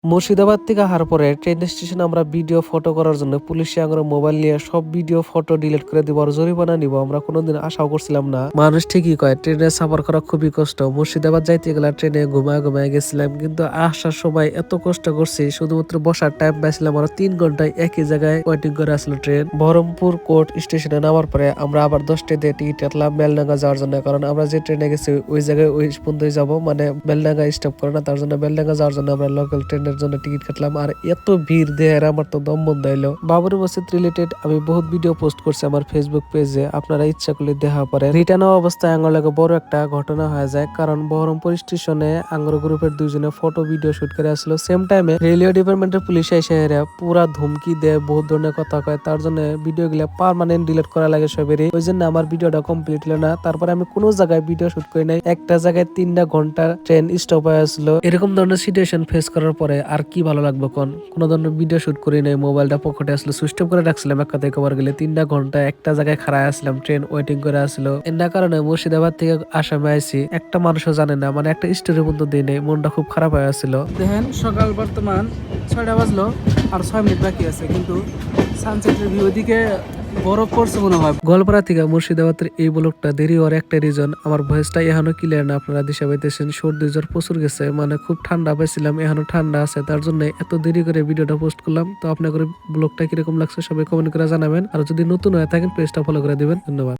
মুর্শিদাবাদ থেকে আসার পরে ট্রেন স্টেশনে আমরা ভিডিও ফটো করার জন্য পুলিশে আমরা মোবাইল নিয়ে সব ভিডিও ফটো ডিলিট করে দিব আর জরিমানা নিব। আমরা কোনোদিন আশাও করছিলাম না। মানুষ ঠিকই কয় ট্রেনে সফর করা খুবই কষ্ট। মুর্শিদাবাদ যাইতে গেলে ট্রেনে ঘুমায় গেছিলাম, কিন্তু আসার সময় এত কষ্ট করছি, শুধুমাত্র বসার টাইম পাইছিলাম আর 3 ঘন্টায় একই জায়গায় ওয়েটিং করে আসলো ট্রেন। বহরমপুর কোর্ট স্টেশনে নামার পরে আমরা আবার 10টা দিয়ে টিকিট কাটলাম বেলডাঙ্গা যাওয়ার জন্য, কারণ আমরা যে ট্রেনে গেছি ওই জায়গায় ওই পর্যন্তই যাবো, মানে বেলডাঙ্গা স্টপ করে না, তার জন্য বেলডাঙ্গা যাওয়ার জন্য আমরা লোকাল ট্রেনের জন্য টিকিট কাটলাম। আর এত ভিড় দেহের আমার তো দম বন্ধ হইলো। বাবরি মসজিদ রিলেটেড আমি বহুত ভিডিও পোস্ট করছি আমার ফেসবুক পেজে, আপনারা ইচ্ছা করলে দেখা পারে। রিটার্ন অবস্থায় আঙ্গুর লাগে বড় একটা ঘটনা হয়ে যায়, কারণ বহরমপুর স্টেশনে আঙ্গুর গ্রুপের দুইজনে ফটো ভিডিও শুট করে আসলো। সেম টাইমে রেলওয়ে ডিপার্টমেন্টের পুলিশ এসে পুরা ধুমকি দেয়, বহুত ধরনের কথা কয়, তার জন্য ভিডিও গুলা পার্মানেন্ট ডিলিট করা লাগে সবেরই। ওই জন্য আমার ভিডিওটা কমপ্লিট হলো না। তারপরে আমি কোনো জায়গায় ভিডিও শুট করি নাই, একটা জায়গায় 3টা ঘন্টা ট্রেন স্টপ হয়ে আসলো। এরকম ধরনের সিচুয়েশন ফেস করার পরে আর কি ভালো লাগবে কোন? কোনো ধরনের ভিডিও শুট করি নাই, মোবাইলটা পকেটে আসলো, সুইচ অফ করে রাখছিলাম। এক কথায় কবার গেলে 3টা ঘন্টা একটা জায়গায় খাড়ায় আসলাম, ট্রেন ওয়েটিং করে আসলো। এর কারণে মুর্শিদাবাদ থেকে আসামে আইছি, একটা মানুষও জানে না, মানে একটা স্টোরি পর্যন্ত দিই নাই। মনটা খুব খারাপ হয়ে আসছিল। দেখেন সকাল বর্তমান 6টা বাজলো আর 6 মিনিট বাকি আছে, কিন্তু সানসেটের ভিউ দিকে বরফ পড়ছে মনে হয়। গোয়ালপাড়া থেকে মুর্শিদাবাদের এই ব্লকটা দেরি হওয়ার একটা রিজন, আমার ভয়েসটা এখনো ক্লিয়ার না, আপনারা দিশা পাইতেছেন। সর্দি জ্বর প্রচুর গেছে, মানে খুব ঠান্ডা পাইছিলাম, এখনো ঠান্ডা আছে, তার জন্য এত দেরি করে ভিডিওটা পোস্ট করলাম। তো আপনাদের ব্লগটা কিরকম লাগছে সবাই কমেন্ট করে জানাবেন, আর যদি নতুন হয়ে থাকেন পেজটা ফলো করে দিবেন। ধন্যবাদ।